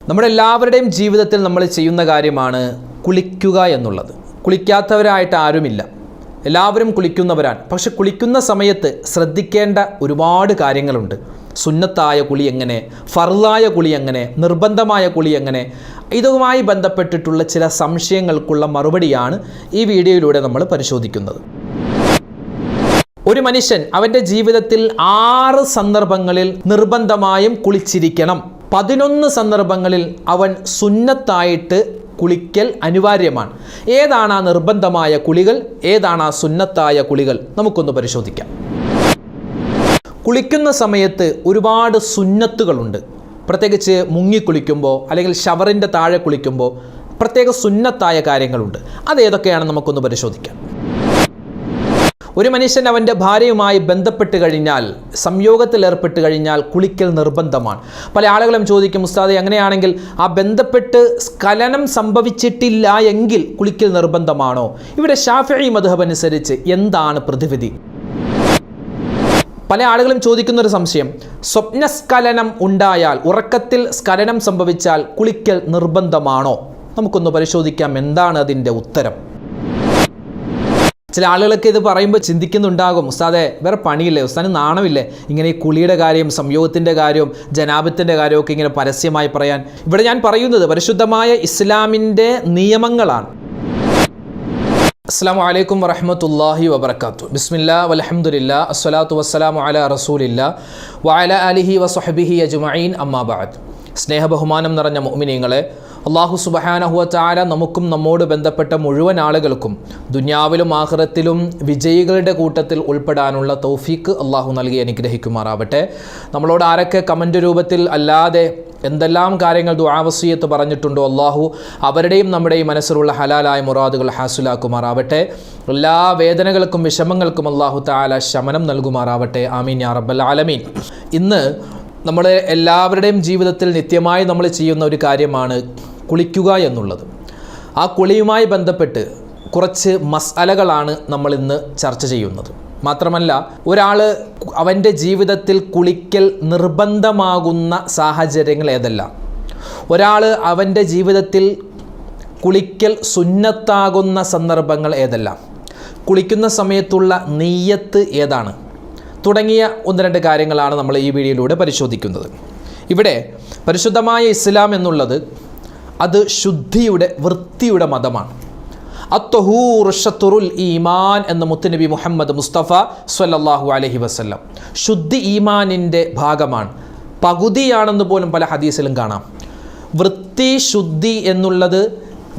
നമ്മളെല്ലാവരുടെയും ജീവിതത്തിൽ നമ്മൾ ചെയ്യുന്ന കാര്യമാണ് കുളിക്കുക എന്നുള്ളത്. കുളിക്കാത്തവരായിട്ട് ആരുമില്ല, എല്ലാവരും കുളിക്കുന്നവരാണ്. പക്ഷെ കുളിക്കുന്ന സമയത്ത് ശ്രദ്ധിക്കേണ്ട ഒരുപാട് കാര്യങ്ങളുണ്ട്. സുന്നത്തായ കുളി എങ്ങനെ, ഫർളായ കുളി എങ്ങനെ, നിർബന്ധമായ കുളി എങ്ങനെ, ഇതുമായി ബന്ധപ്പെട്ടിട്ടുള്ള ചില സംശയങ്ങൾക്കുള്ള മറുപടിയാണ് ഈ വീഡിയോയിലൂടെ നമ്മൾ പരിശോധിക്കുന്നത്. ഒരു മനുഷ്യൻ അവൻ്റെ ജീവിതത്തിൽ 6 സന്ദർഭങ്ങളിൽ നിർബന്ധമായും കുളിച്ചിരിക്കണം. 11 സന്ദർഭങ്ങളിൽ അവൻ സുന്നത്തായിട്ട് കുളിക്കൽ അനിവാര്യമാണ്. ഏതാണ് ആ നിർബന്ധമായ കുളികൾ, ഏതാണ് ആ സുന്നത്തായ കുളികൾ, നമുക്കൊന്ന് പരിശോധിക്കാം. കുളിക്കുന്ന സമയത്ത് ഒരുപാട് സുന്നത്തുകളുണ്ട്. പ്രത്യേകിച്ച് മുങ്ങിക്കുളിക്കുമ്പോൾ അല്ലെങ്കിൽ ഷവറിൻ്റെ താഴെ കുളിക്കുമ്പോൾ പ്രത്യേക സുന്നത്തായ കാര്യങ്ങളുണ്ട്. അതേതൊക്കെയാണെന്ന് നമുക്കൊന്ന് പരിശോധിക്കാം. ഒരു മനുഷ്യൻ അവൻ്റെ ഭാര്യയുമായി ബന്ധപ്പെട്ട് കഴിഞ്ഞാൽ, സംയോഗത്തിൽ ഏർപ്പെട്ട് കഴിഞ്ഞാൽ കുളിക്കൽ നിർബന്ധമാണ്. പല ആളുകളും ചോദിക്കും, ഉസ്താദേ അങ്ങനെയാണെങ്കിൽ ആ ബന്ധപ്പെട്ട് സ്ഖലനം സംഭവിച്ചിട്ടില്ല എങ്കിൽ കുളിക്കൽ നിർബന്ധമാണോ? ഇവിടെ ശാഫിഈ മദ്ഹബ് അനുസരിച്ച് എന്താണ് പ്രതിവിധി? പല ആളുകളും ചോദിക്കുന്നൊരു സംശയം, സ്വപ്നസ്ഖലനം ഉണ്ടായാൽ, ഉറക്കത്തിൽ സ്ഖലനം സംഭവിച്ചാൽ കുളിക്കൽ നിർബന്ധമാണോ? നമുക്കൊന്ന് പരിശോധിക്കാം എന്താണ് അതിൻ്റെ ഉത്തരം. ചില ആളുകളൊക്കെ ഇത് പറയുമ്പോൾ ചിന്തിക്കുന്നുണ്ടാകും, ഉസ്താദെ വേറെ പണിയില്ലേ, ഉസ്താദിന് നാണമില്ലേ ഇങ്ങനെ ഈ കുളിയുടെ കാര്യം, സംയോഗത്തിൻ്റെ കാര്യവും ജനാബത്തിൻ്റെ കാര്യമൊക്കെ ഇങ്ങനെ പരസ്യമായി പറയാൻ? ഇവിടെ ഞാൻ പറയുന്നത് പരിശുദ്ധമായ ഇസ്ലാമിൻ്റെ നിയമങ്ങളാണ്. അസ്സലാമു അലൈക്കും വറഹ്മത്തുള്ളാഹി വബറകാതുഹു. ബിസ്മില്ലാ വൽഹംദുലില്ലാ അസ്സലാത്തു വസ്സലാമു അലാ റസൂലില്ലാ വഅലാ ആലിഹി വസ്വഹ്ബിഹി അജ്മഈൻ അമ്മാ ബഅദ്. സ്നേഹബഹുമാനം നിറഞ്ഞ മുഅ്മിനീങ്ങളെ, അല്ലാഹു സുബ്ഹാനഹു വ തആല നമുക്കും നമ്മോട് ബന്ധപ്പെട്ട മുഴുവൻ ആളുകൾക്കും ദുനിയാവിലും ആഖിറത്തിലും വിജയികളുടെ കൂട്ടത്തിൽ ഉൾപ്പെടാനുള്ള തൗഫീക്ക് അല്ലാഹു നൽകി അനുഗ്രഹിക്കുമാറാവട്ടെ. നമ്മളോട് ആരൊക്കെ കമൻ്റ് രൂപത്തിൽ അല്ലാതെ എന്തെല്ലാം കാര്യങ്ങൾ ദുആ വസിയത്ത് പറഞ്ഞിട്ടുണ്ടോ, അല്ലാഹു അവരുടെയും നമ്മുടെയും മനസ്സിലുള്ള ഹലാലായ മുറാദുകൾ ഹാസിലാക്കുമാറാവട്ടെ. എല്ലാ വേദനകൾക്കും വിഷമങ്ങൾക്കും അല്ലാഹു തആല ശമനം നൽകുമാറാവട്ടെ. ആമീൻ യാ റബ്ബൽ ആലമീൻ. ഇന്ന് നമ്മുടെ എല്ലാവരുടെയും ജീവിതത്തിൽ നിത്യമായി നമ്മൾ ചെയ്യുന്ന ഒരു കാര്യമാണ് കുളിക്കുക എന്നുള്ളത്. ആ കുളിയുമായി ബന്ധപ്പെട്ട് കുറച്ച് മസ്അലകളാണ് നമ്മൾ ഇന്ന് ചർച്ച ചെയ്യുന്നത്. മാത്രമല്ല, ഒരാൾ അവൻ്റെ ജീവിതത്തിൽ കുളിക്കൽ നിർബന്ധമാകുന്ന സാഹചര്യങ്ങൾ ഏതെല്ലാം, ഒരാൾ അവൻ്റെ ജീവിതത്തിൽ കുളിക്കൽ സുന്നത്താകുന്ന സന്ദർഭങ്ങൾ ഏതെല്ലാം, കുളിക്കുന്ന സമയത്തുള്ള നിയ്യത്ത് ഏതാണ്, തുടങ്ങിയ 1-2 കാര്യങ്ങളാണ് നമ്മൾ ഈ വീഡിയോയിലൂടെ പരിശോധിക്കുന്നത്. ഇവിടെ പരിശുദ്ധമായ ഇസ്ലാം എന്നുള്ളത് അത് ശുദ്ധിയുടെ, വൃത്തിയുടെ മതമാണ്. അത്തൊഹൂർ ഷത്തുറുൽ ഈമാൻ എന്ന മുത്തുനബി മുഹമ്മദ് മുസ്തഫ സ്വല്ലല്ലാഹു അലൈഹി വസല്ലം. ശുദ്ധി ഈമാനിൻ്റെ ഭാഗമാണ്, പകുതിയാണെന്ന് പോലും പല ഹദീസിലും കാണാം. വൃത്തി, ശുദ്ധി എന്നുള്ളത്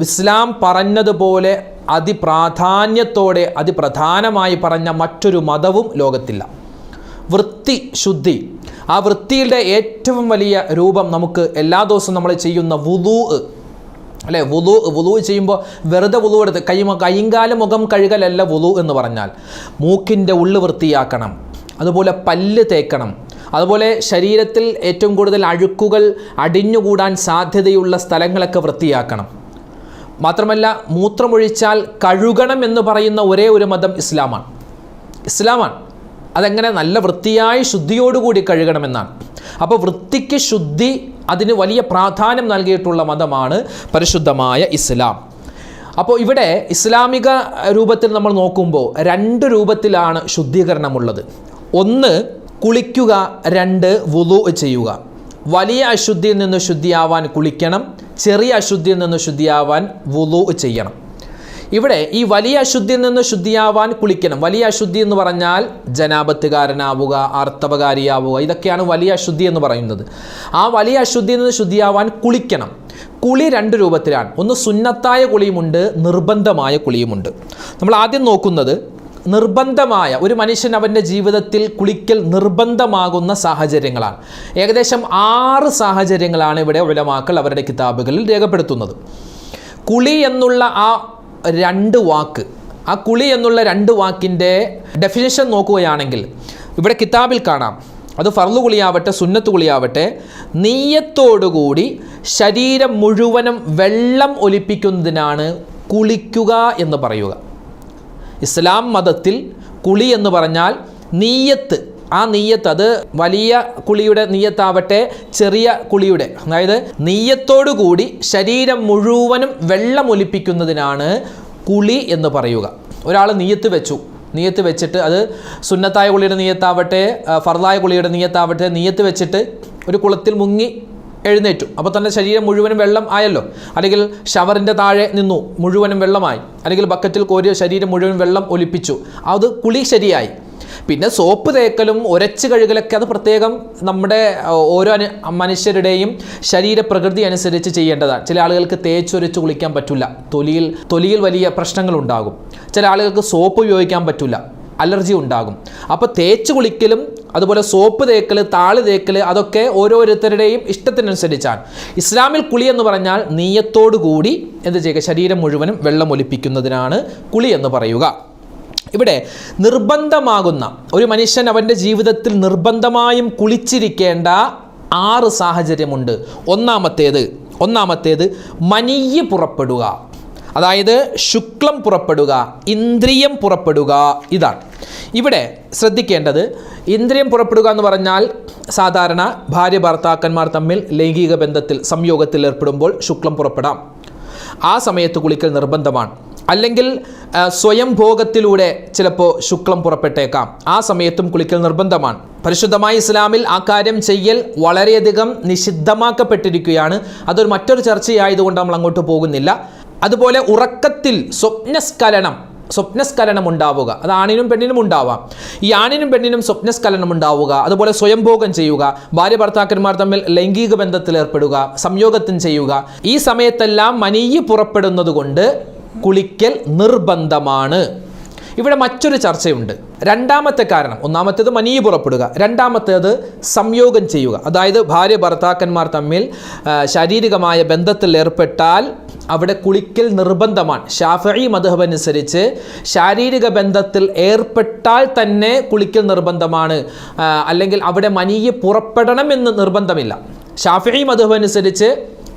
ഇസ്ലാം പറഞ്ഞതുപോലെ അതിപ്രാധാന്യത്തോടെ അതിപ്രധാനമായി പറഞ്ഞ മറ്റൊരു മതവും ലോകത്തില്ല. വൃത്തി, ശുദ്ധി, ആ വൃത്തിയുടെ ഏറ്റവും വലിയ രൂപം നമുക്ക് എല്ലാ ദിവസവും നമ്മൾ ചെയ്യുന്ന വുളൂ അല്ലേ? വുളൂ ചെയ്യുമ്പോൾ വെറുതെ വുളൂ എടുത്ത് കൈകാലും മുഖം കഴുകലല്ല വുളൂ എന്ന് പറഞ്ഞാൽ. മൂക്കിൻ്റെ ഉള്ളു വൃത്തിയാക്കണം, അതുപോലെ പല്ല് തേക്കണം, അതുപോലെ ശരീരത്തിൽ ഏറ്റവും കൂടുതൽ അഴുക്കുകൾ അടിഞ്ഞുകൂടാൻ സാധ്യതയുള്ള സ്ഥലങ്ങളൊക്കെ വൃത്തിയാക്കണം. മാത്രമല്ല, മൂത്രമൊഴിച്ചാൽ കഴുകണം എന്ന് പറയുന്ന ഒരേ ഒരു മതം ഇസ്ലാമാണ്. അതെങ്ങനെ? നല്ല വൃത്തിയായി ശുദ്ധിയോടുകൂടി കഴുകണമെന്നാണ്. അപ്പോൾ വൃത്തിക്ക്, ശുദ്ധി, അതിന് വലിയ പ്രാധാന്യം നൽകിയിട്ടുള്ള മതമാണ് പരിശുദ്ധമായ ഇസ്ലാം. അപ്പോൾ ഇവിടെ ഇസ്ലാമിക രൂപത്തിൽ നമ്മൾ നോക്കുമ്പോൾ 2 രൂപത്തിലാണ് ശുദ്ധീകരണമുള്ളത്. 1 കുളിക്കുക, 2 വുളൂ ചെയ്യുക. വലിയ അശുദ്ധിയിൽ നിന്ന് ശുദ്ധിയാവാൻ കുളിക്കണം, ചെറിയ അശുദ്ധിയിൽ നിന്ന് ശുദ്ധിയാവാൻ വുളൂ ചെയ്യണം. ഇവിടെ ഈ വലിയ അശുദ്ധിയിൽ നിന്ന് ശുദ്ധിയാവാൻ കുളിക്കണം. വലിയ അശുദ്ധി എന്ന് പറഞ്ഞാൽ ജനാബത്തുകാരനാവുക, ആർത്തവകാരിയാവുക, ഇതൊക്കെയാണ് വലിയ അശുദ്ധി എന്ന് പറയുന്നത്. ആ വലിയ അശുദ്ധിയിൽ നിന്ന് ശുദ്ധിയാവാൻ കുളിക്കണം. കുളി 2 രൂപത്തിലാണ്. ഒന്ന് സുന്നത്തായ കുളിയുമുണ്ട്, നിർബന്ധമായ കുളിയുമുണ്ട്. നമ്മൾ ആദ്യം നോക്കുന്നത് നിർബന്ധമായ, ഒരു മനുഷ്യൻ അവൻ്റെ ജീവിതത്തിൽ കുളിക്കൽ നിർബന്ധമാകുന്ന സാഹചര്യങ്ങളാണ്. ഏകദേശം 6 സാഹചര്യങ്ങളാണ് ഇവിടെ ഉലമാക്കൾ അവരുടെ കിതാബുകളിൽ രേഖപ്പെടുത്തുന്നത്. കുളി എന്നുള്ള ആ 2 വാക്ക്, ആ കുളി എന്നുള്ള 2 വാക്കിൻ്റെ ഡെഫിനിഷൻ നോക്കുകയാണെങ്കിൽ ഇവിടെ കിതാബിൽ കാണാം. അത് ഫർള് കുളിയാവട്ടെ സുന്നത്ത് കുളിയാവട്ടെ, നിയ്യത്തോടുകൂടി ശരീരം മുഴുവനും വെള്ളം ഒലിപ്പിക്കുന്നതിനാണ് കുളിക്കുക എന്ന് പറയുക. ഇസ്ലാം മതത്തിൽ കുളി എന്ന് പറഞ്ഞാൽ നീയത്ത്, ആ നീയത്ത്, അത് വലിയ കുളിയുടെ നീയത്താവട്ടെ ചെറിയ കുളിയുടെ, അതായത് നീയത്തോടുകൂടി ശരീരം മുഴുവനും വെള്ളമൊലിപ്പിക്കുന്നതിനാണ് കുളി എന്ന് പറയുക. ഒരാൾ നീയത്ത് വെച്ചിട്ട് അത് സുന്നത്തായ കുളിയുടെ നീയത്താവട്ടെ ഫർദായ കുളിയുടെ നീയത്താവട്ടെ നീയത്ത് വെച്ചിട്ട് ഒരു കുളത്തിൽ മുങ്ങി എഴുന്നേറ്റു, അപ്പോൾ തന്നെ ശരീരം മുഴുവനും വെള്ളം ആയല്ലോ. അല്ലെങ്കിൽ ഷവറിൻ്റെ താഴെ നിന്നു, മുഴുവനും വെള്ളമായി. അല്ലെങ്കിൽ ബക്കറ്റിൽ കോരിയ ശരീരം മുഴുവൻ വെള്ളം ഒലിപ്പിച്ചു, അത് കുളി ശരിയായി. പിന്നെ സോപ്പ് തേക്കലും ഉരച്ച് കഴുകലൊക്കെ അത് പ്രത്യേകം നമ്മുടെ ഓരോ മനുഷ്യരുടെയും ശരീരപ്രകൃതി അനുസരിച്ച് ചെയ്യേണ്ടതാണ്. ചില ആളുകൾക്ക് തേച്ചൊരച്ച് കുളിക്കാൻ പറ്റില്ല, തൊലിയിൽ വലിയ പ്രശ്നങ്ങളുണ്ടാകും. ചില ആളുകൾക്ക് സോപ്പ് ഉപയോഗിക്കാൻ പറ്റില്ല, അലർജി ഉണ്ടാകും. അപ്പോൾ തേച്ച് കുളിക്കലും അതുപോലെ സോപ്പ് തേക്കൽ, താളി തേക്കൽ അതൊക്കെ ഓരോരുത്തരുടെയും ഇഷ്ടത്തിനനുസരിച്ചാണ്. ഇസ്ലാമിൽ കുളി എന്ന് പറഞ്ഞാൽ നീയത്തോടു കൂടി എന്ത് ചെയ്യുക, ശരീരം മുഴുവനും വെള്ളം ഒലിപ്പിക്കുന്നതിനാണ് കുളി എന്ന് പറയുക. ഇവിടെ നിർബന്ധമാകുന്ന ഒരു മനുഷ്യൻ അവൻ്റെ ജീവിതത്തിൽ നിർബന്ധമായും കുളിച്ചിരിക്കേണ്ട 6 സാഹചര്യമുണ്ട്. ഒന്നാമത്തേത് മനിയ്യ് പുറപ്പെടുക, അതായത് ശുക്ലം പുറപ്പെടുക, ഇന്ദ്രിയം പുറപ്പെടുക. ഇതാണ് ഇവിടെ ശ്രദ്ധിക്കേണ്ടത്. ഇന്ദ്രിയം പുറപ്പെടുക എന്ന് പറഞ്ഞാൽ സാധാരണ ഭാര്യ ഭർത്താക്കന്മാർ തമ്മിൽ ലൈംഗിക ബന്ധത്തിൽ സംയോഗത്തിൽ ഏർപ്പെടുമ്പോൾ ശുക്ലം പുറപ്പെടാം. ആ സമയത്ത് കുളിക്കൽ നിർബന്ധമാണ്. അല്ലെങ്കിൽ സ്വയം ഭോഗത്തിലൂടെ ചിലപ്പോൾ ശുക്ലം പുറപ്പെട്ടേക്കാം, ആ സമയത്തും കുളിക്കൽ നിർബന്ധമാണ്. പരിശുദ്ധമായ ഇസ്ലാമിൽ ആ കാര്യം ചെയ്യൽ വളരെയധികം നിഷിദ്ധമാക്കപ്പെട്ടിരിക്കുകയാണ്. അതൊരു മറ്റൊരു ചർച്ചയായതുകൊണ്ട് നമ്മൾ അങ്ങോട്ട് പോകുന്നില്ല. അതുപോലെ ഉറക്കത്തിൽ സ്വപ്നസ്ഖലനം ഉണ്ടാവുക, അത് ആണിനും പെണ്ണിനും ഉണ്ടാവാം. ഈ ആണിനും പെണ്ണിനും സ്വപ്നസ്ഖലനം ഉണ്ടാവുക, അതുപോലെ സ്വയംഭോഗം ചെയ്യുക, ഭാര്യ ഭർത്താക്കന്മാർ തമ്മിൽ ലൈംഗിക ബന്ധത്തിൽ ഏർപ്പെടുക, സംയോഗത്തിന് ചെയ്യുക, ഈ സമയത്തെല്ലാം മനിയ്യ് പുറപ്പെടുന്നത് കൊണ്ട് കുളിക്കൽ നിർബന്ധമാണ്. ഇവിടെ മറ്റൊരു ചർച്ചയുണ്ട്. രണ്ടാമത്തെ കാരണം, ഒന്നാമത്തേത് മനിയ്യ് പുറപ്പെടുക, രണ്ടാമത്തേത് സംയോഗം ചെയ്യുക. അതായത് ഭാര്യ ഭർത്താക്കന്മാർ തമ്മിൽ ശാരീരികമായ ബന്ധത്തിൽ ഏർപ്പെട്ടാൽ അവിടെ കുളിക്കൽ നിർബന്ധമാണ്. ശാഫഈ മദ്ഹബ് അനുസരിച്ച് ശാരീരിക ബന്ധത്തിൽ ഏർപ്പെട്ടാൽ തന്നെ കുളിക്കൽ നിർബന്ധമാണ്. അല്ലെങ്കിൽ അവിടെ മനിയ്യ് പുറപ്പെടണമെന്ന് നിർബന്ധമില്ല. ശാഫഈ മദ്ഹബ് അനുസരിച്ച്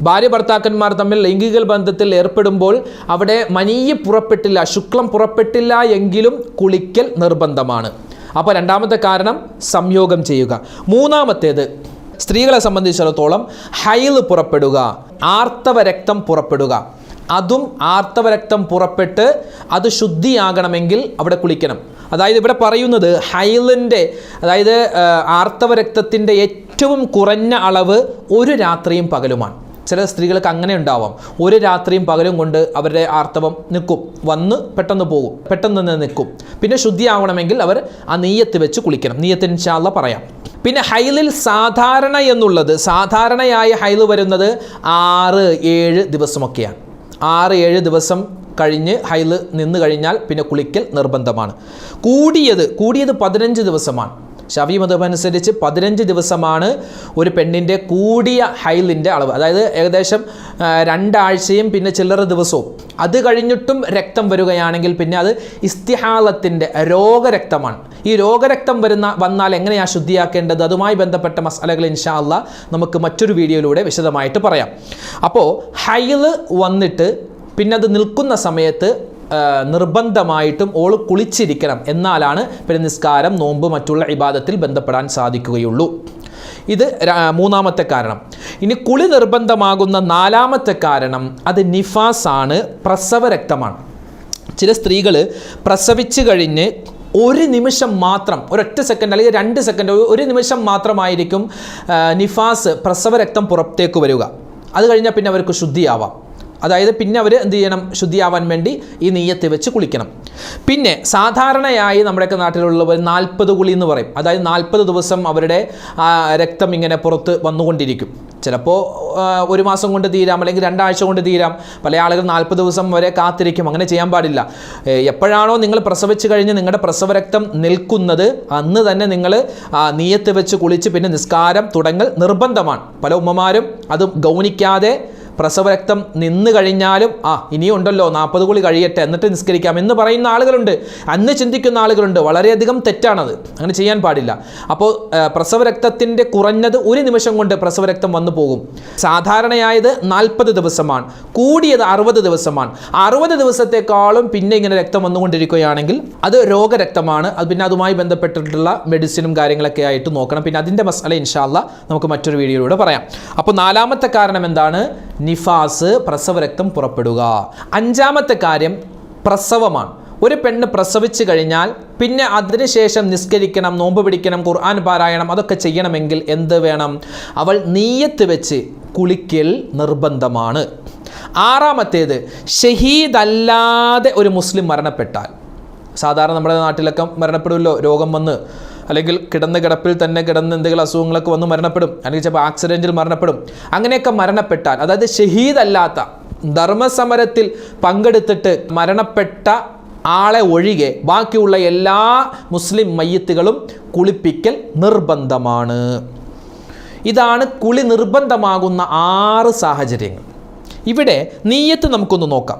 ഭാര്യ ഭർത്താക്കന്മാർ തമ്മിൽ ലൈംഗിക ബന്ധത്തിൽ ഏർപ്പെടുമ്പോൾ അവിടെ മനിയ്യ് പുറപ്പെട്ടില്ല, ശുക്ലം പുറപ്പെട്ടില്ല എങ്കിലും കുളിക്കൽ നിർബന്ധമാണ്. അപ്പോൾ രണ്ടാമത്തെ കാരണം സംയോഗം ചെയ്യുക. മൂന്നാമത്തേത് സ്ത്രീകളെ സംബന്ധിച്ചിടത്തോളം ഹൈള് പുറപ്പെടുക, ആർത്തവ രക്തം പുറപ്പെടുക. അതും ആർത്തവ രക്തം പുറപ്പെട്ട് അത് ശുദ്ധിയാകണമെങ്കിൽ അവിടെ കുളിക്കണം. അതായത് ഇവിടെ പറയുന്നത് ഹൈളിൻ്റെ, അതായത് ആർത്തവ രക്തത്തിൻ്റെ ഏറ്റവും കുറഞ്ഞ അളവ് ഒരു രാത്രിയും പകലുമാണ്. ചില സ്ത്രീകൾക്ക് അങ്ങനെ ഉണ്ടാവാം, ഒരു രാത്രിയും പകലും കൊണ്ട് അവരുടെ ആർത്തവം നിൽക്കും, വന്ന് പെട്ടെന്ന് പോകും, പെട്ടെന്ന് തന്നെ നിൽക്കും. പിന്നെ ശുദ്ധിയാവണമെങ്കിൽ അവർ ആ നീയത്ത് വെച്ച് കുളിക്കണം. നീയത്ത് ഇൻഷാ അല്ലാഹ് പറയാം. പിന്നെ ഹൈലിൽ സാധാരണയായി ഹൈല് വരുന്നത് 6-7 ദിവസമൊക്കെയാണ്. 6-7 ദിവസം കഴിഞ്ഞ് ഹൈല് നിന്ന് കഴിഞ്ഞാൽ പിന്നെ കുളിക്കൽ നിർബന്ധമാണ്. കൂടിയത് 15 ദിവസമാണ്. ശഫീ മദ്ഹബ് അനുസരിച്ച് 15 ദിവസമാണ് ഒരു പെണ്ണിൻ്റെ കൂടിയ ഹൈലിൻ്റെ അളവ്. അതായത് ഏകദേശം 2 ആഴ്ചയും പിന്നെ ചില്ലറ ദിവസവും. അത് കഴിഞ്ഞിട്ടും രക്തം വരികയാണെങ്കിൽ പിന്നെ അത് ഇസ്തിഹാലത്തിൻ്റെ രോഗരക്തമാണ്. ഈ രോഗരക്തം വന്നാൽ എങ്ങനെയാണ് ശുദ്ധിയാക്കേണ്ടത്, അതുമായി ബന്ധപ്പെട്ട മസാലകൾ ഇൻഷാ അല്ലാഹ് നമുക്ക് മറ്റൊരു വീഡിയോയിലൂടെ വിശദമായിട്ട് പറയാം. അപ്പോൾ ഹൈല് വന്നിട്ട് പിന്നെ അത് നിൽക്കുന്ന സമയത്ത് നിർബന്ധമായിട്ടും ഓൾ കുളിച്ചിരിക്കണം, എന്നാലാണ് പിന്നെ നിസ്കാരം, നോമ്പ്, മറ്റുള്ള ഇബാദത്തിൽ ബന്ധപ്പെടാൻ സാധിക്കുകയുള്ളൂ. ഇത് മൂന്നാമത്തെ കാരണം. ഇനി കുളി നിർബന്ധമാകുന്ന 4ാമത്തെ കാരണം അത് നിഫാസാണ്, പ്രസവരക്തമാണ്. ചില സ്ത്രീകൾ പ്രസവിച്ച് കഴിഞ്ഞ് ഒരു നിമിഷം മാത്രം, ഒരൊറ്റ സെക്കൻഡ് അല്ലെങ്കിൽ 2 സെക്കൻഡ്, ഒരു നിമിഷം മാത്രമായിരിക്കും നിഫാസ്, പ്രസവരക്തം പുറത്തേക്ക് വരിക. അത് കഴിഞ്ഞാൽ പിന്നെ അവർക്ക് ശുദ്ധിയാവാം. അതായത് പിന്നെ അവർ എന്ത് ചെയ്യണം, ശുദ്ധിയാവാൻ വേണ്ടി ഈ നീയത്ത് വെച്ച് കുളിക്കണം. പിന്നെ സാധാരണയായി നമ്മുടെയൊക്കെ നാട്ടിലുള്ളവർ 40 കുളി എന്ന് പറയും. അതായത് 40 ദിവസം അവരുടെ രക്തം ഇങ്ങനെ പുറത്ത് വന്നുകൊണ്ടിരിക്കും. ചിലപ്പോൾ 1 മാസം കൊണ്ട് തീരാം, അല്ലെങ്കിൽ 2 ആഴ്ച കൊണ്ട് തീരാം. പല ആളുകൾ 40 ദിവസം വരെ കാത്തിരിക്കും. അങ്ങനെ ചെയ്യാൻ പാടില്ല. എപ്പോഴാണോ നിങ്ങൾ പ്രസവിച്ച് കഴിഞ്ഞ് നിങ്ങളുടെ പ്രസവരക്തം നിൽക്കുന്നത് അന്ന് തന്നെ നിങ്ങൾ നീയത്ത് വെച്ച് കുളിച്ച് പിന്നെ നിസ്കാരം തുടങ്ങൽ നിർബന്ധമാണ്. പല ഉമ്മമാരും അത് ഗൗനിക്കാതെ പ്രസവരക്തം നിന്ന് കഴിഞ്ഞാലും ഇനിയും ഉണ്ടല്ലോ 40 കുളി കഴിയട്ടെ എന്നിട്ട് നിസ്കരിക്കാം എന്ന് പറയുന്ന ആളുകളുണ്ട്, അന്ന് ചിന്തിക്കുന്ന ആളുകളുണ്ട്. വളരെയധികം തെറ്റാണത്, അങ്ങനെ ചെയ്യാൻ പാടില്ല. അപ്പോൾ പ്രസവരക്തത്തിൻ്റെ കുറഞ്ഞത് 1 നിമിഷം കൊണ്ട് പ്രസവരക്തം വന്നു പോകും. സാധാരണയായത് 40 ദിവസമാണ്, കൂടിയത് 60 ദിവസമാണ്. 60 ദിവസത്തെക്കാളും പിന്നെ ഇങ്ങനെ രക്തം വന്നുകൊണ്ടിരിക്കുകയാണെങ്കിൽ അത് രോഗരക്തമാണ്. അത് പിന്നെ അതുമായി ബന്ധപ്പെട്ടിട്ടുള്ള മെഡിസിനും കാര്യങ്ങളൊക്കെ ആയിട്ട് നോക്കണം. പിന്നെ അതിൻ്റെ മസാല ഇൻഷാ അല്ലാഹ് നമുക്ക് മറ്റൊരു വീഡിയോയിലൂടെ പറയാം. അപ്പോൾ 4ാമത്തെ കാരണം എന്താണ്? നിഫാസ്, പ്രസവരക്തം പുറപ്പെടുക. 5ാമത്തെ കാര്യം പ്രസവമാണ്. ഒരു പെണ്ണ് പ്രസവിച്ചു കഴിഞ്ഞാൽ പിന്നെ അതിനുശേഷം നിസ്കരിക്കണം, നോമ്പ് പിടിക്കണം, ഖുർആൻ പാരായണം, അതൊക്കെ ചെയ്യണമെങ്കിൽ എന്ത് വേണം? അവൾ നീയത്ത് വെച്ച് കുളിക്കൽ നിർബന്ധമാണ്. 6ാമത്തേത് ഷഹീദല്ലാതെ ഒരു മുസ്ലിം മരണപ്പെട്ടാൽ, സാധാരണ നമ്മുടെ നാട്ടിലൊക്കെ മരണപ്പെടുമല്ലോ, രോഗം വന്ന് അല്ലെങ്കിൽ കിടപ്പിൽ തന്നെ കിടന്ന് എന്തെങ്കിലും അസുഖങ്ങളൊക്കെ വന്ന് മരണപ്പെടും, അല്ലെങ്കിൽ ചിലപ്പോൾ ആക്സിഡൻറ്റിൽ മരണപ്പെടും. അങ്ങനെയൊക്കെ മരണപ്പെട്ടാൽ, അതായത് ഷഹീദല്ലാത്ത ധർമ്മസമരത്തിൽ പങ്കെടുത്തിട്ട് മരണപ്പെട്ട ആളെ ഒഴികെ ബാക്കിയുള്ള എല്ലാ മുസ്ലിം മയ്യിത്തുകളും കുളിപ്പിക്കൽ നിർബന്ധമാണ്. ഇതാണ് കുളി നിർബന്ധമാകുന്ന 6 സാഹചര്യങ്ങൾ. ഇവിടെ നീയത്ത് നമുക്കൊന്ന് നോക്കാം.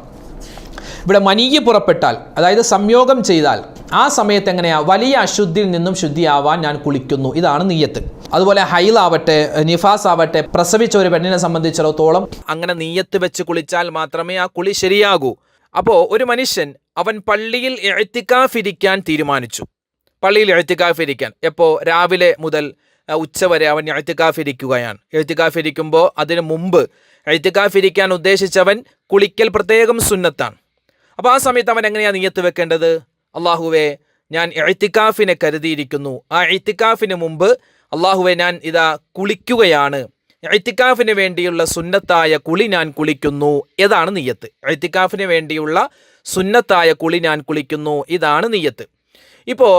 ഇവിടെ മനീയ് പുറപ്പെട്ടാൽ, അതായത് സംയോഗം ചെയ്താൽ, ആ സമയത്ത് എങ്ങനെയാണ്? വലിയ അശുദ്ധിയിൽ നിന്നും ശുദ്ധിയാവാൻ ഞാൻ കുളിക്കുന്നു, ഇതാണ് നീയത്ത്. അതുപോലെ ഹൈലാവട്ടെ, നിഫാസ് ആവട്ടെ, പ്രസവിച്ച ഒരു പെണ്ണിനെ സംബന്ധിച്ചിടത്തോളം അങ്ങനെ നീയത്ത് വെച്ച് കുളിച്ചാൽ മാത്രമേ ആ കുളി ശരിയാകൂ. അപ്പോൾ ഒരു മനുഷ്യൻ അവൻ പള്ളിയിൽ ഇഅ്തികാഫ് ഇരിക്കാൻ തീരുമാനിച്ചു. പള്ളിയിൽ ഇഅ്തികാഫ് ഇരിക്കാൻ എപ്പോൾ? രാവിലെ മുതൽ ഉച്ചവരെ അവൻ ഇഅ്തികാഫ് ഇരിക്കുകയാണ്. ഇഅ്തികാഫ് ഇരിക്കുമ്പോൾ അതിന് മുമ്പ് ഇഅ്തികാഫ് ഇരിക്കാൻ ഉദ്ദേശിച്ചവൻ കുളിക്കൽ പ്രത്യേകം സുന്നത്താണ്. അപ്പോൾ ആ സമയത്ത് അവൻ എങ്ങനെയാണ് നിയ്യത്ത് വെക്കേണ്ടത്? അള്ളാഹുവേ, ഞാൻ ഇഅ്തികാഫിനെ കരുതിയിരിക്കുന്നു, ആ ഇഅ്തികാഫിന് മുമ്പ് അള്ളാഹുവേ ഞാൻ ഇതാ കുളിക്കുകയാണ്, ഇഅ്തികാഫിന് വേണ്ടിയുള്ള സുന്നത്തായ കുളി ഞാൻ കുളിക്കുന്നു, ഇതാണ് നിയ്യത്ത്. ഇഅ്തികാഫിന് വേണ്ടിയുള്ള സുന്നത്തായ കുളി ഞാൻ കുളിക്കുന്നു, ഇതാണ് നിയ്യത്ത്. ഇപ്പോൾ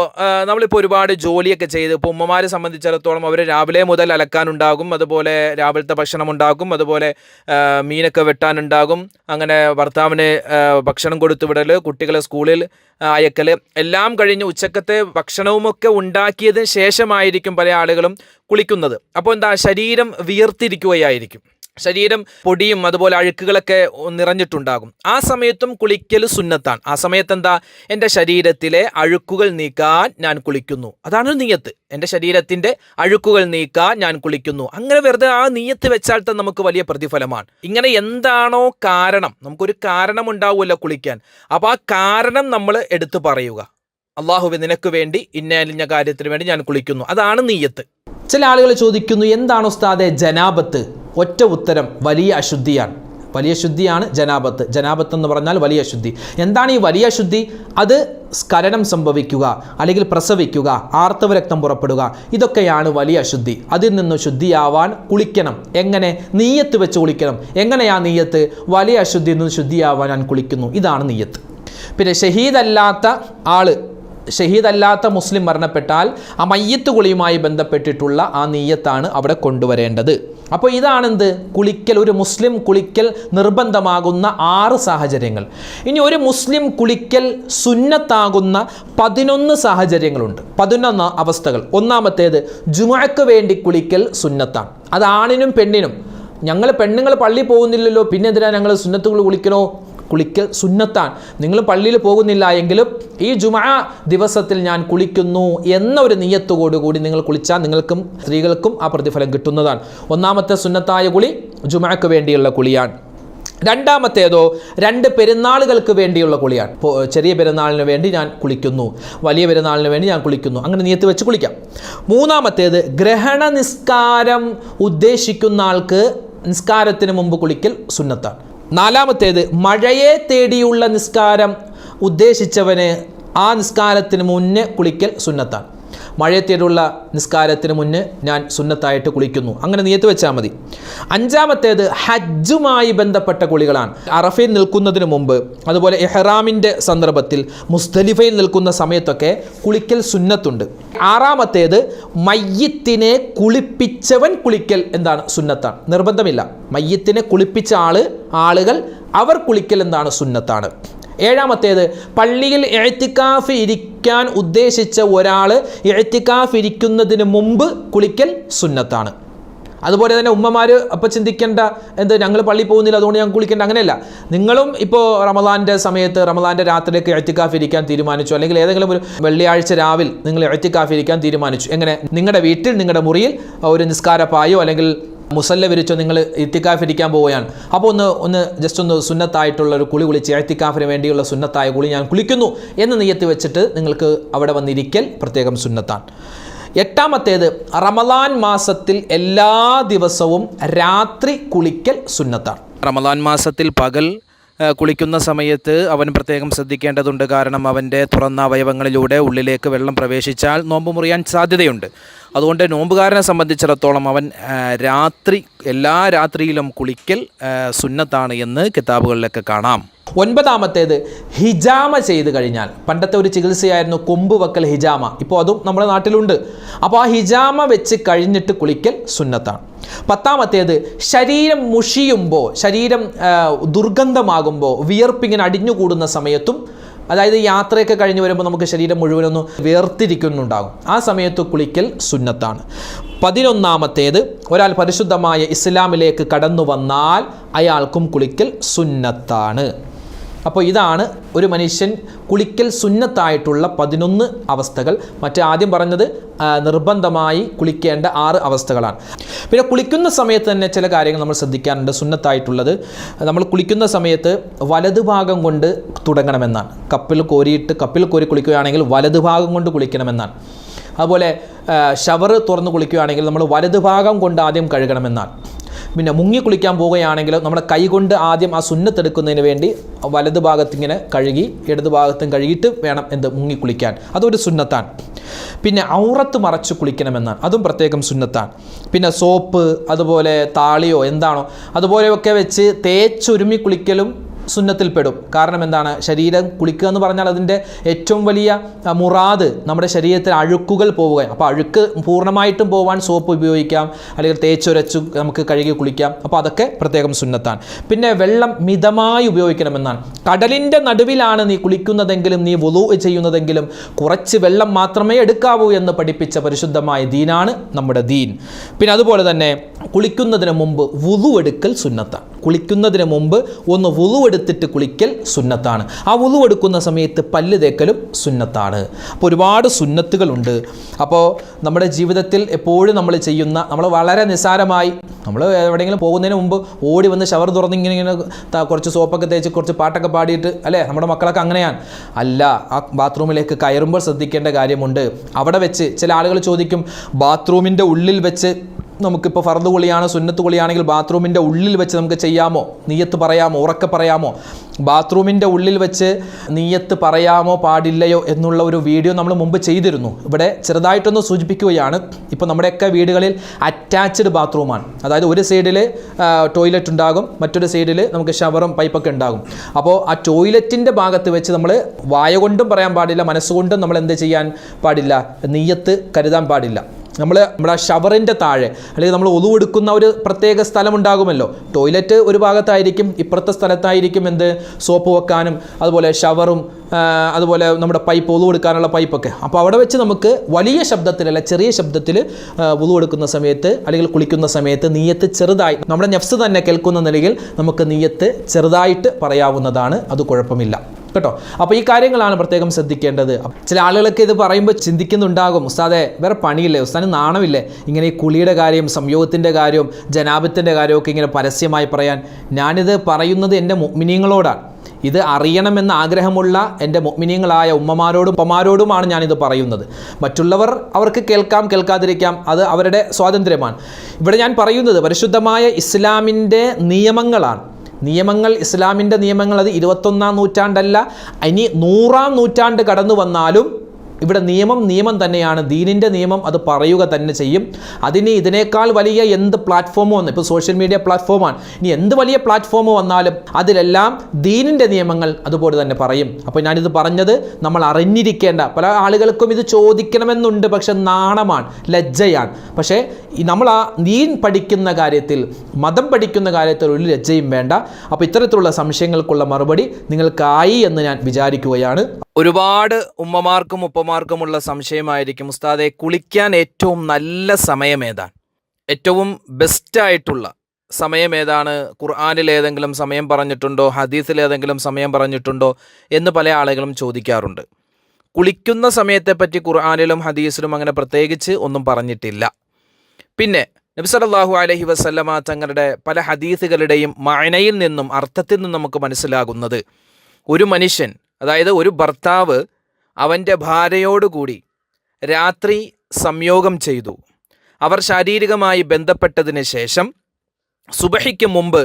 നമ്മളിപ്പോൾ ഒരുപാട് ജോലിയൊക്കെ ചെയ്ത്, ഇപ്പോൾ ഉമ്മമാരെ സംബന്ധിച്ചിടത്തോളം അവർ രാവിലെ മുതൽ അലക്കാനുണ്ടാകും, അതുപോലെ രാവിലത്തെ ഭക്ഷണം ഉണ്ടാകും, അതുപോലെ മീനൊക്കെ വെട്ടാനുണ്ടാകും, അങ്ങനെ ഭർത്താവിന് ഭക്ഷണം കൊടുത്തു വിടൽ, കുട്ടികളെ സ്കൂളിൽ അയക്കൽ, എല്ലാം കഴിഞ്ഞ് ഉച്ചക്കത്തെ ഭക്ഷണവുമൊക്കെ ഉണ്ടാക്കിയതിന് ശേഷമായിരിക്കും പല ആളുകളും കുളിക്കുന്നത്. അപ്പോൾ എന്താ, ശരീരം വിയർത്തിരിക്കുകയായിരിക്കും, ശരീരം പൊടിയും അതുപോലെ അഴുക്കുകളൊക്കെ നിറഞ്ഞിട്ടുണ്ടാകും. ആ സമയത്തും കുളിക്കൽ സുന്നത്താണ്. ആ സമയത്ത് എന്താ, എൻ്റെ ശരീരത്തിലെ അഴുക്കുകൾ നീക്കാൻ ഞാൻ കുളിക്കുന്നു, അതാണ് നിയ്യത്ത്. എൻ്റെ ശരീരത്തിൻ്റെ അഴുക്കുകൾ നീക്കാൻ ഞാൻ കുളിക്കുന്നു. അങ്ങനെ വെറുതെ ആ നിയ്യത്ത് വെച്ചാൽ തന്നെ നമുക്ക് വലിയ പ്രതിഫലമാണ്. ഇങ്ങനെ എന്താണോ കാരണം, നമുക്കൊരു കാരണം ഉണ്ടാവുമല്ലോ കുളിക്കാൻ, അപ്പോൾ ആ കാരണം നമ്മൾ എടുത്തു പറയുക. അള്ളാഹുവേ, നിനക്ക് വേണ്ടി ഇന്ന കാര്യത്തിന് വേണ്ടി ഞാൻ കുളിക്കുന്നു, അതാണ് നിയ്യത്ത്. ചില ആളുകൾ ചോദിക്കുന്നു, എന്താണ് ഉസ്താദെ ജനാബത്ത്? ഒറ്റ ഉത്തരം, വലിയ അശുദ്ധിയാണ്. വലിയ ശുദ്ധിയാണ് ജനാബത്ത്. ജനാബത്ത് എന്ന് പറഞ്ഞാൽ വലിയ ശുദ്ധി. എന്താണ് ഈ വലിയ ശുദ്ധി? അത് സ്ഖലനം സംഭവിക്കുക, അല്ലെങ്കിൽ പ്രസവിക്കുക, ആർത്തവ രക്തം പുറപ്പെടുക, ഇതൊക്കെയാണ് വലിയ അശുദ്ധി. അതിൽ നിന്ന് ശുദ്ധിയാവാൻ കുളിക്കണം. എങ്ങനെ? നീയത്ത് വെച്ച് കുളിക്കണം. എങ്ങനെയാ നീയത്ത്? വലിയ അശുദ്ധിയിൽ നിന്ന് ശുദ്ധിയാവാൻ ഞാൻ കുളിക്കുന്നു, ഇതാണ് നീയത്ത്. പിന്നെ ഷഹീദല്ലാത്ത മുസ്ലിം മരണപ്പെട്ടാൽ ആ മയ്യത്ത് കുളിയുമായി ബന്ധപ്പെട്ടിട്ടുള്ള ആ നീയത്താണ് അവിടെ കൊണ്ടുവരേണ്ടത്. അപ്പോൾ ഇതാണെന്ത്? കുളിക്കൽ, ഒരു മുസ്ലിം കുളിക്കൽ നിർബന്ധമാകുന്ന 6 സാഹചര്യങ്ങൾ. ഇനി ഒരു മുസ്ലിം കുളിക്കൽ സുന്നത്താകുന്ന 11 സാഹചര്യങ്ങളുണ്ട്, 11 അവസ്ഥകൾ. ഒന്നാമത്തേത്, ജുമുഅക്ക് വേണ്ടി കുളിക്കൽ സുന്നത്താണ്. അത് ആണിനും പെണ്ണിനും. പെണ്ണുങ്ങൾ പള്ളി പോകുന്നില്ലല്ലോ, പിന്നെ എന്തിനാ ഞങ്ങൾ സുന്നത്തുകൾ കുളിക്കണോ? കുളിക്കൽ സുന്നത്താണ്. നിങ്ങൾ പള്ളിയിൽ പോകുന്നില്ല എങ്കിലും ഈ ജുമുഅ ദിവസത്തിൽ ഞാൻ കുളിക്കുന്നു എന്ന ഒരു നിയ്യത്തോടുകൂടി നിങ്ങൾ കുളിച്ചാൽ നിങ്ങൾക്കും സ്ത്രീകൾക്കും ആ പ്രതിഫലം കിട്ടുന്നതാണ്. ഒന്നാമത്തെ സുന്നത്തായ കുളി ജുമുഅക്ക് വേണ്ടിയുള്ള കുളിയാണ്. രണ്ടാമത്തേതോ 2 പെരുന്നാളുകൾക്ക് വേണ്ടിയുള്ള കുളിയാണ്. ഇപ്പോൾ ചെറിയ പെരുന്നാളിന് വേണ്ടി ഞാൻ കുളിക്കുന്നു, വലിയ പെരുന്നാളിന് വേണ്ടി ഞാൻ കുളിക്കുന്നു, അങ്ങനെ നിയ്യത്ത് വെച്ച് കുളിക്കാം. മൂന്നാമത്തേത്, ഗ്രഹണ നിസ്കാരം ഉദ്ദേശിക്കുന്ന ആൾക്ക് നിസ്കാരത്തിന് മുമ്പ് കുളിക്കൽ സുന്നത്താണ്. നാലാമത്തേത്, മഴയെ തേടിയുള്ള നിസ്കാരം ഉദ്ദേശിച്ചവന് ആ നിസ്കാരത്തിന് മുന്നേ കുളിക്കൽ സുന്നത്താണ്. മഴയെ തേടിയുള്ള നിസ്കാരത്തിന് മുന്നേ ഞാൻ സുന്നത്തായിട്ട് കുളിക്കുന്നു, അങ്ങനെ നിയ്യത്ത് വെച്ചാൽ മതി. അഞ്ചാമത്തേത്, ഹജ്ജുമായി ബന്ധപ്പെട്ട കുളികളാണ്. അറഫയിൽ നിൽക്കുന്നതിന് മുമ്പ്, അതുപോലെ ഇഹ്റാമിൻ്റെ സന്ദർഭത്തിൽ, മുസ്ദലിഫയിൽ നിൽക്കുന്ന സമയത്തൊക്കെ കുളിക്കൽ സുന്നത്തുണ്ട്. ആറാമത്തേത്, മയ്യിത്തിനെ കുളിപ്പിച്ചവൻ കുളിക്കൽ എന്താണ്? സുന്നത്താണ്, നിർബന്ധമില്ല. മയ്യിത്തിനെ കുളിപ്പിച്ച ആളുകൾ അവർ കുളിക്കൽ എന്താണ്? സുന്നത്താണ്. ഏഴാമത്തേത്, പള്ളിയിൽ ഇഅ്തികാഫ് ഇരിക്കാൻ ഉദ്ദേശിച്ച ഒരാൾ ഇഅ്തികാഫ് ഇരിക്കുന്നതിന് മുമ്പ് കുളിക്കൽ സുന്നത്താണ്. അതുപോലെ തന്നെ ഉമ്മമാർ അപ്പോൾ ചിന്തിക്കേണ്ട ഞങ്ങൾ പള്ളിയിൽ പോകുന്നില്ല അതുകൊണ്ട് ഞങ്ങൾ കുളിക്കേണ്ട, അങ്ങനെയല്ല. നിങ്ങളും ഇപ്പോൾ റമദാൻ്റെ സമയത്ത് റമദാൻ്റെ രാത്രിയിലേക്ക് ഇഅ്തികാഫ് ഇരിക്കാൻ തീരുമാനിച്ചു, അല്ലെങ്കിൽ ഏതെങ്കിലും ഒരു വെള്ളിയാഴ്ച രാവിലെ നിങ്ങൾ ഇഅ്തികാഫ് ഇരിക്കാൻ തീരുമാനിച്ചു. എങ്ങനെ? നിങ്ങളുടെ വീട്ടിൽ നിങ്ങളുടെ മുറിയിൽ ഒരു നിസ്കാരപ്പായോ അല്ലെങ്കിൽ മുസല്ല വിരിച്ചോ നിങ്ങൾ ഇഅ്തികാഫ് ഇരിക്കാൻ പോവുകയാണ്. അപ്പോൾ ജസ്റ്റ് ഒന്ന് സുന്നത്തായിട്ടുള്ള ഒരു കുളി കുളിച്ച് ഇഅ്തികാഫിന് വേണ്ടിയുള്ള സുന്നത്തായ കുളി ഞാൻ കുളിക്കുന്നു എന്ന് നിയ്യത്ത് വെച്ചിട്ട് നിങ്ങൾക്ക് അവിടെ വന്നിരിക്കൽ പ്രത്യേകം സുന്നത്താണ്. 8ാമത്തേത്, റമദാൻ മാസത്തിൽ എല്ലാ ദിവസവും രാത്രി കുളിക്കൽ സുന്നത്താണ്. റമദാൻ മാസത്തിൽ പകൽ കുളിക്കുന്ന സമയത്ത് അവൻ പ്രത്യേകം ശ്രദ്ധിക്കേണ്ടതുണ്ട്. കാരണം അവൻ്റെ തുറന്ന അവയവങ്ങളിലൂടെ ഉള്ളിലേക്ക് വെള്ളം പ്രവേശിച്ചാൽ നോമ്പ് മുറിയാൻ സാധ്യതയുണ്ട്. അതുകൊണ്ട് നോമ്പുകാരനെ സംബന്ധിച്ചിടത്തോളം അവൻ എല്ലാ രാത്രിയിലും കുളിക്കൽ സുന്നത്താണ് എന്ന് കിതാബുകളിലൊക്കെ കാണാം. 9ാമത്തേത്, ഹിജാമ ചെയ്ത് കഴിഞ്ഞാൽ, പണ്ടത്തെ ഒരു ചികിത്സയായിരുന്നു കൊമ്പ് വെക്കൽ ഹിജാമ, ഇപ്പോൾ അതും നമ്മുടെ നാട്ടിലുണ്ട്. അപ്പോൾ ആ ഹിജാമ വെച്ച് കഴിഞ്ഞിട്ട് കുളിക്കൽ സുന്നത്താണ്. 10ാമത്തേത്, ശരീരം മുഷിയുമ്പോൾ, ശരീരം ദുർഗന്ധമാകുമ്പോൾ, വിയർപ്പിങ്ങനെ അടിഞ്ഞുകൂടുന്ന സമയത്തും, അതായത് യാത്രയൊക്കെ കഴിഞ്ഞ് വരുമ്പോൾ നമുക്ക് ശരീരം മുഴുവനൊന്ന് വേർതിരിക്കുന്നുണ്ടാകും, ആ സമയത്ത് കുളിക്കൽ സുന്നത്താണ്. 11ാമത്തേത്, ഒരാൾ പരിശുദ്ധമായ ഇസ്ലാമിലേക്ക് കടന്നു വന്നാൽ അയാൾക്കും കുളിക്കൽ സുന്നത്താണ്. അപ്പോൾ ഇതാണ് ഒരു മനുഷ്യൻ കുളിക്കൽ സുന്നത്തായിട്ടുള്ള 11 അവസ്ഥകൾ. ആദ്യം പറഞ്ഞത് നിർബന്ധമായി കുളിക്കേണ്ട 6 അവസ്ഥകളാണ്. പിന്നെ കുളിക്കുന്ന സമയത്ത് തന്നെ ചില കാര്യങ്ങൾ നമ്മൾ ശ്രദ്ധിക്കാനുണ്ട്. സുന്നത്തായിട്ടുള്ളത്, നമ്മൾ കുളിക്കുന്ന സമയത്ത് വലതുഭാഗം കൊണ്ട് തുടങ്ങണമെന്നാണ്. കപ്പിൽ കോരി കുളിക്കുകയാണെങ്കിൽ വലതുഭാഗം കൊണ്ട് കുളിക്കണമെന്നാണ്. അതുപോലെ ഷവർ തുറന്ന് കുളിക്കുകയാണെങ്കിൽ നമ്മൾ വലതുഭാഗം കൊണ്ട് ആദ്യം കഴുകണമെന്നാണ്. പിന്നെ മുങ്ങി കുളിക്കാൻ പോവുകയാണെങ്കിൽ നമ്മുടെ കൈ കൊണ്ട് ആദ്യം ആ സുന്നത്തെടുക്കുന്നതിന് വേണ്ടി വലതു ഭാഗത്തിങ്ങനെ കഴുകി ഇടതു ഭാഗത്തും കഴുകിയിട്ട് വേണം മുങ്ങി കുളിക്കാൻ, അതൊരു സുന്നത്താണ്. പിന്നെ ഔറത്ത് മറച്ച് കുളിക്കണമെന്നാണ്, അതും പ്രത്യേകം സുന്നത്താണ്. പിന്നെ സോപ്പ്, അതുപോലെ താളിയോ എന്താണോ അതുപോലെയൊക്കെ വെച്ച് തേച്ചൊരുമി കുളിക്കലും സുന്നത്തിൽപ്പെടും. കാരണം എന്താണ്? ശരീരം കുളിക്കുക എന്ന് പറഞ്ഞാൽ അതിൻ്റെ ഏറ്റവും വലിയ മുറാദ് നമ്മുടെ ശരീരത്തിൽ അഴുക്കുകൾ പോവുക. അപ്പോൾ അഴുക്ക് പൂർണ്ണമായിട്ടും പോവാൻ സോപ്പ് ഉപയോഗിക്കാം, അല്ലെങ്കിൽ തേച്ചൊരച്ച് നമുക്ക് കഴുകി കുളിക്കാം. അപ്പോൾ അതൊക്കെ പ്രത്യേകം സുന്നത്താണ്. പിന്നെ വെള്ളം മിതമായി ഉപയോഗിക്കണമെന്നാണ്. കടലിൻ്റെ നടുവിലാണ് നീ കുളിക്കുന്നതെങ്കിലും നീ വുളൂ ചെയ്യുന്നതെങ്കിലും കുറച്ച് വെള്ളം മാത്രമേ എടുക്കാവൂ എന്ന് പഠിപ്പിച്ച പരിശുദ്ധമായ ദീനാണ് നമ്മുടെ ദീൻ. പിന്നെ അതുപോലെ തന്നെ കുളിക്കുന്നതിന് മുമ്പ് വുളൂ എടുക്കൽ സുന്നത്താണ്. കുളിക്കുന്നതിന് മുമ്പ് ഒന്ന് വുളൂ എടുത്തിട്ട് കുളിക്കൽ സുന്നത്താണ്. ആ വുളൂ എടുക്കുന്ന സമയത്ത് പല്ല് തേക്കലും സുന്നത്താണ്. അപ്പോൾ ഒരുപാട് സുന്നത്തുകളുണ്ട്. അപ്പോൾ നമ്മുടെ ജീവിതത്തിൽ എപ്പോഴും നമ്മൾ ചെയ്യുന്ന, നമ്മൾ വളരെ നിസ്സാരമായി നമ്മൾ എവിടെയെങ്കിലും പോകുന്നതിന് മുമ്പ് ഓടി വന്ന് ഷവർ തുറന്ന് ഇങ്ങനെ കുറച്ച് സോപ്പൊക്കെ തേച്ച് കുറച്ച് പാട്ടൊക്കെ പാടിയിട്ട്, അല്ലേ? നമ്മുടെ മക്കളൊക്കെ അങ്ങനെയാണ്. അല്ല, ആ ബാത്റൂമിലേക്ക് കയറുമ്പോൾ ശ്രദ്ധിക്കേണ്ട കാര്യമുണ്ട്. അവിടെ വെച്ച് ചില ആളുകൾ ചോദിക്കും, ബാത്റൂമിൻ്റെ ഉള്ളിൽ വെച്ച് നമുക്കിപ്പോൾ ഫർദ് കുളിയാണ്, സുന്നത്ത് കുളിയാണെങ്കിൽ ബാത്റൂമിൻ്റെ ഉള്ളിൽ വെച്ച് നമുക്ക് ചെയ്യാമോ, നിയ്യത്ത് പറയാമോ, ഉറക്കെ പറയാമോ? ബാത്റൂമിൻ്റെ ഉള്ളിൽ വെച്ച് നിയ്യത്ത് പറയാമോ പാടില്ലയോ എന്നുള്ള ഒരു വീഡിയോ നമ്മൾ മുമ്പ് ചെയ്തിരുന്നു. ഇവിടെ ചെറുതായിട്ടൊന്ന് സൂചിപ്പിക്കുകയാണ്. ഇപ്പോൾ നമ്മുടെയൊക്കെ വീടുകളിൽ അറ്റാച്ച്ഡ് ബാത്റൂമാണ്. അതായത് ഒരു സൈഡിൽ ടോയ്ലറ്റ് ഉണ്ടാകും, മറ്റൊരു സൈഡിൽ നമുക്ക് ഷവറും പൈപ്പൊക്കെ ഉണ്ടാകും. അപ്പോൾ ആ ടോയ്ലറ്റിൻ്റെ ഭാഗത്ത് വെച്ച് നമ്മൾ വായ കൊണ്ടും പറയാൻ പാടില്ല, മനസ്സുകൊണ്ടും നമ്മൾ എന്ത് ചെയ്യാൻ പാടില്ല, നിയ്യത്ത് കരുതാൻ പാടില്ല. നമ്മുടെ ഷവറിൻ്റെ താഴെ, അല്ലെങ്കിൽ നമ്മൾ ഒതു എടുക്കുന്ന ഒരു പ്രത്യേക സ്ഥലമുണ്ടാകുമല്ലോ. ടോയ്ലറ്റ് ഒരു ഭാഗത്തായിരിക്കും, ഇപ്പുറത്തെ സ്ഥലത്തായിരിക്കും സോപ്പ് വെക്കാനും അതുപോലെ ഷവറും അതുപോലെ നമ്മുടെ പൈപ്പ് ഒതു എടുക്കാനുള്ള പൈപ്പൊക്കെ. അപ്പോൾ അവിടെ വെച്ച് നമുക്ക് വലിയ ശബ്ദത്തിലല്ല, ചെറിയ ശബ്ദത്തിൽ ഒതു എടുക്കുന്ന സമയത്ത് അല്ലെങ്കിൽ കുളിക്കുന്ന സമയത്ത് നിയ്യത്ത് ചെറുതായി, നമ്മുടെ നെഫ്സ് തന്നെ കേൾക്കുന്ന നിലയിൽ നമുക്ക് നിയ്യത്ത് ചെറുതായിട്ട് പറയാവുന്നതാണ്. അത് കുഴപ്പമില്ല കേട്ടോ. അപ്പോൾ ഈ കാര്യങ്ങളാണ് പ്രത്യേകം ശ്രദ്ധിക്കേണ്ടത്. ചില ആളുകളൊക്കെ ഇത് പറയുമ്പോൾ ചിന്തിക്കുന്നുണ്ടാകും, ഉസ്താദേ വേറെ പണിയില്ലേ, ഉസ്താദിന് നാണമില്ലേ ഇങ്ങനെ ഈ കുളിയുടെ കാര്യം, സംയോഗത്തിൻ്റെ കാര്യവും ജനാബത്തിൻ്റെ കാര്യമൊക്കെ ഇങ്ങനെ പരസ്യമായി പറയാൻ? ഞാനിത് പറയുന്നത് എൻ്റെ മുഅ്മിനീങ്ങളോടാണ്. ഇത് അറിയണമെന്ന ആഗ്രഹമുള്ള എൻ്റെ മുഅ്മിനീങ്ങളായ ഉമ്മമാരോടും ഉപ്പമാരോടുമാണ് ഞാനിത് പറയുന്നത്. മറ്റുള്ളവർ അവർക്ക് കേൾക്കാം, കേൾക്കാതിരിക്കാം, അത് അവരുടെ സ്വാതന്ത്ര്യമാണ്. ഇവിടെ ഞാൻ പറയുന്നത് പരിശുദ്ധമായ ഇസ്ലാമിൻ്റെ നിയമങ്ങളാണ്. ഇസ്ലാമിൻ്റെ നിയമങ്ങൾ അത് 21-ാം നൂറ്റാണ്ടല്ല, ഇനി 100-ാം നൂറ്റാണ്ട് കടന്നു വന്നാലും ഇവിടെ നിയമം തന്നെയാണ്. ദീനിൻ്റെ നിയമം അത് പറയുക തന്നെ ചെയ്യും. അതിന് ഇതിനേക്കാൾ വലിയ എന്ത് പ്ലാറ്റ്ഫോമോ വന്നു, ഇപ്പോൾ സോഷ്യൽ മീഡിയ പ്ലാറ്റ്ഫോമാണ്, ഇനി എന്ത് വലിയ പ്ലാറ്റ്ഫോമോ വന്നാലും അതിലെല്ലാം ദീനിൻ്റെ നിയമങ്ങൾ അതുപോലെ തന്നെ പറയും. അപ്പോൾ ഞാനിത് പറഞ്ഞത് നമ്മൾ അറിഞ്ഞിരിക്കേണ്ട, പല ആളുകൾക്കും ഇത് ചോദിക്കണമെന്നുണ്ട്, പക്ഷെ നാണമാണ്, ലജ്ജയാണ്. പക്ഷേ നമ്മൾ ആ ദീൻ പഠിക്കുന്ന കാര്യത്തിൽ, മതം പഠിക്കുന്ന കാര്യത്തിൽ ഒരു ലജ്ജയും വേണ്ട. അപ്പോൾ ഇത്തരത്തിലുള്ള സംശയങ്ങൾക്കുള്ള മറുപടി നിങ്ങൾക്കായി എന്ന് ഞാൻ വിചാരിക്കുകയാണ്. ഒരുപാട് ഉമ്മമാർക്കും ഉപ്പമാർക്കുമുള്ള സംശയമായിരിക്കും, ഉസ്താദെ കുളിക്കാൻ ഏറ്റവും നല്ല സമയം ഏതാണ്? ഏറ്റവും ബെസ്റ്റായിട്ടുള്ള സമയം ഏതാണ്, ഖുർആനിൽ ഏതെങ്കിലും സമയം പറഞ്ഞിട്ടുണ്ടോ, ഹദീസിൽ ഏതെങ്കിലും സമയം പറഞ്ഞിട്ടുണ്ടോ എന്ന് പല ആളുകളും ചോദിക്കാറുണ്ട്. കുളിക്കുന്ന സമയത്തെപ്പറ്റി ഖുർആനിലും ഹദീസിലും അങ്ങനെ പ്രത്യേകിച്ച് ഒന്നും പറഞ്ഞിട്ടില്ല. പിന്നെ നബി സല്ലല്ലാഹു അലൈഹി വസല്ലമ തങ്ങളുടെ പല ഹദീസുകളുടെയും മഅനയിൽ നിന്നും അർത്ഥത്തിൽ നിന്നും നമുക്ക് മനസ്സിലാകുന്നത്, ഒരു മനുഷ്യൻ, അതായത് ഒരു ഭർത്താവ് അവൻ്റെ ഭാര്യയോടുകൂടി രാത്രി സംയോഗം ചെയ്തു, അവർ ശാരീരികമായി ബന്ധപ്പെട്ടതിന് ശേഷം സുബഹിക്ക് മുമ്പ്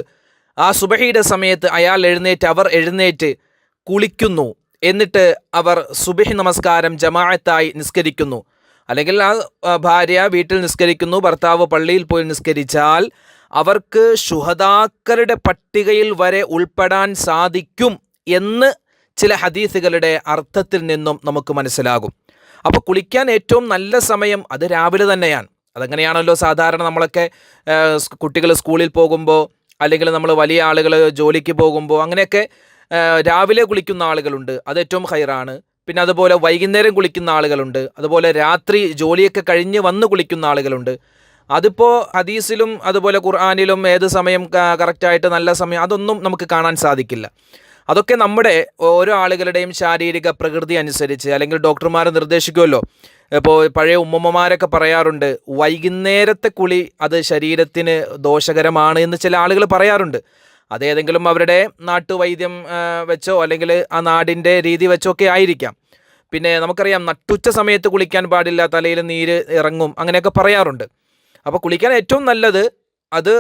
ആ സുബഹിയുടെ സമയത്ത് അവർ എഴുന്നേറ്റ് കുളിക്കുന്നു, എന്നിട്ട് അവർ സുബഹി നമസ്കാരം ജമാഅത്തായി നിസ്കരിക്കുന്നു, അല്ലെങ്കിൽ ആ ഭാര്യ വീട്ടിൽ നിസ്കരിക്കുന്നു, ഭർത്താവ് പള്ളിയിൽ പോയി നിസ്കരിച്ചാൽ അവർക്ക് ശുഹദാക്കളുടെ പട്ടികയിൽ വരെ ഉൾപ്പെടാൻ സാധിക്കും എന്ന് ചില ഹദീസുകളുടെ അർത്ഥത്തിൽ നിന്നും നമുക്ക് മനസ്സിലാകും. അപ്പോൾ കുളിക്കാൻ ഏറ്റവും നല്ല സമയം അത് രാവിലെ തന്നെയാണ്. അതങ്ങനെയാണല്ലോ സാധാരണ നമ്മളൊക്കെ കുട്ടികൾ സ്കൂളിൽ പോകുമ്പോൾ, അല്ലെങ്കിൽ നമ്മൾ വലിയ ആളുകൾ ജോലിക്ക് പോകുമ്പോൾ അങ്ങനെയൊക്കെ രാവിലെ കുളിക്കുന്ന ആളുകളുണ്ട്, അത് ഏറ്റവും ഹൈറാണ്. പിന്നെ അതുപോലെ വൈകുന്നേരം കുളിക്കുന്ന ആളുകളുണ്ട്, അതുപോലെ രാത്രി ജോലിയൊക്കെ കഴിഞ്ഞ് വന്ന് കുളിക്കുന്ന ആളുകളുണ്ട്. അതിപ്പോൾ ഹദീസിലും അതുപോലെ ഖുർആനിലും ഏത് സമയം കറക്റ്റായിട്ട് നല്ല സമയം അതൊന്നും നമുക്ക് കാണാൻ സാധിക്കില്ല. അതൊക്കെ നമ്മുടെ ഓരോ ആളുകളുടെയും ശാരീരിക പ്രകൃതി അനുസരിച്ച്, അല്ലെങ്കിൽ ഡോക്ടർമാർ നിർദ്ദേശിക്കുമല്ലോ. ഇപ്പോൾ പഴയ ഉമ്മമ്മമാരൊക്കെ പറയാറുണ്ട്, വൈകുന്നേരത്തെ കുളി അത് ശരീരത്തിന് ദോഷകരമാണ് എന്ന് ചില ആളുകൾ പറയാറുണ്ട്. അതേതെങ്കിലും അവരുടെ നാട്ടുവൈദ്യം വെച്ചോ അല്ലെങ്കിൽ ആ നാടിൻ്റെ രീതി വെച്ചോ ഒക്കെ ആയിരിക്കാം. പിന്നെ നമുക്കറിയാം, നട്ടുച്ച സമയത്ത് കുളിക്കാൻ പാടില്ല, തലയിൽ നീര് ഇറങ്ങും, അങ്ങനെയൊക്കെ പറയാറുണ്ട്. അപ്പോൾ കുളിക്കാൻ ഏറ്റവും നല്ലത് അത്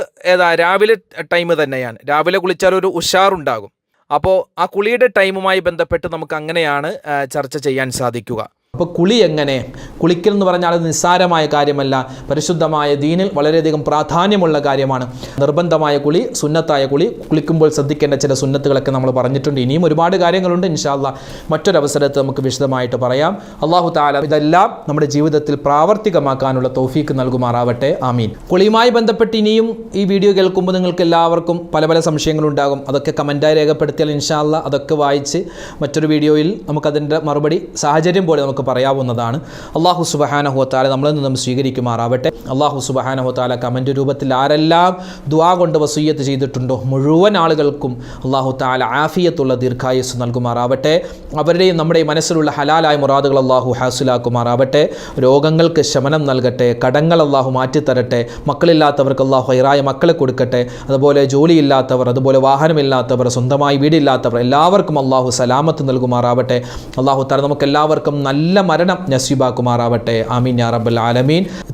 രാവിലെ ടൈം തന്നെയാണ്. രാവിലെ കുളിച്ചാൽ ഒരു ഉഷാറുണ്ടാകും. അപ്പോൾ ആ കുളിയുടെ ടൈമുമായി ബന്ധപ്പെട്ട് നമുക്ക് അങ്ങനെയാണ് ചർച്ച ചെയ്യാൻ സാധിക്കുക. അപ്പോൾ കുളി എങ്ങനെ? കുളിക്കൽ എന്ന് പറഞ്ഞാൽ അത് നിസ്സാരമായ കാര്യമല്ല. പരിശുദ്ധമായ ദീനിൽ വളരെയധികം പ്രാധാന്യമുള്ള കാര്യമാണ്. നിർബന്ധമായ കുളി, സുന്നത്തായ കുളി, കുളിക്കുമ്പോൾ ശ്രദ്ധിക്കേണ്ട ചില സുന്നത്തുകളൊക്കെ നമ്മൾ പറഞ്ഞിട്ടുണ്ട്. ഇനിയും ഒരുപാട് കാര്യങ്ങളുണ്ട്. ഇൻഷാ അല്ലാഹ് മറ്റൊരവസരത്ത് നമുക്ക് വിശദമായിട്ട് പറയാം. അല്ലാഹു തആല ഇതെല്ലാം നമ്മുടെ ജീവിതത്തിൽ പ്രാവർത്തികമാക്കാനുള്ള തൗഫീക്ക് നൽകുമാറാവട്ടെ. ആമീൻ. കുളിയുമായി ബന്ധപ്പെട്ട് ഇനിയും ഈ വീഡിയോ കേൾക്കുമ്പോൾ നിങ്ങൾക്ക് എല്ലാവർക്കും പല സംശയങ്ങളുണ്ടാകും. അതൊക്കെ കമൻറ്റായി രേഖപ്പെടുത്തിയാൽ ഇൻഷാ അല്ലാഹ് അതൊക്കെ വായിച്ച് മറ്റൊരു വീഡിയോയിൽ നമുക്കതിൻ്റെ മറുപടി സാഹചര്യം പോലെ നമുക്ക് പറയാവുന്നതാണ്. അല്ലാഹു സുബ്ഹാനഹു വ തആല നമ്മളിൽ നിന്നും സ്വീകരിക്കുമാറാവട്ടെ. അല്ലാഹു സുബ്ഹാനഹു വ തആല കമൻറ്റ് രൂപത്തിൽ ആരെല്ലാം ദുആ കൊണ്ട് വസിയ്യത്ത് ചെയ്തിട്ടുണ്ടോ മുഴുവൻ ആളുകൾക്കും അല്ലാഹു തആല ആഫിയത്തുള്ള ദീർഘായുസ്സ് നൽകുമാറാവട്ടെ. അവരുടെയും നമ്മുടെയും മനസ്സിലുള്ള ഹലാലായ മുറാദുകൾ അല്ലാഹു ഹാസിലാക്കുമാറാവട്ടെ. രോഗങ്ങൾക്ക് ശമനം നൽകട്ടെ. കടങ്ങൾ അല്ലാഹു മാറ്റിത്തരട്ടെ. മക്കളില്ലാത്തവർക്ക് അല്ലാഹു ഹൈറായ മക്കളെ കൊടുക്കട്ടെ. അതുപോലെ ജോലിയില്ലാത്തവർ, അതുപോലെ വാഹനമില്ലാത്തവർ, സ്വന്തമായി വീടില്ലാത്തവർ എല്ലാവർക്കും അല്ലാഹു സലാമത്ത് നൽകുമാറാവട്ടെ. അല്ലാഹു തആല നമുക്ക് എല്ലാവർക്കും നല്ല മരണം നസീബാക്കുമാറാവട്ടെ. ആമീൻ യാ റബ്ബൽ ആലമീൻ.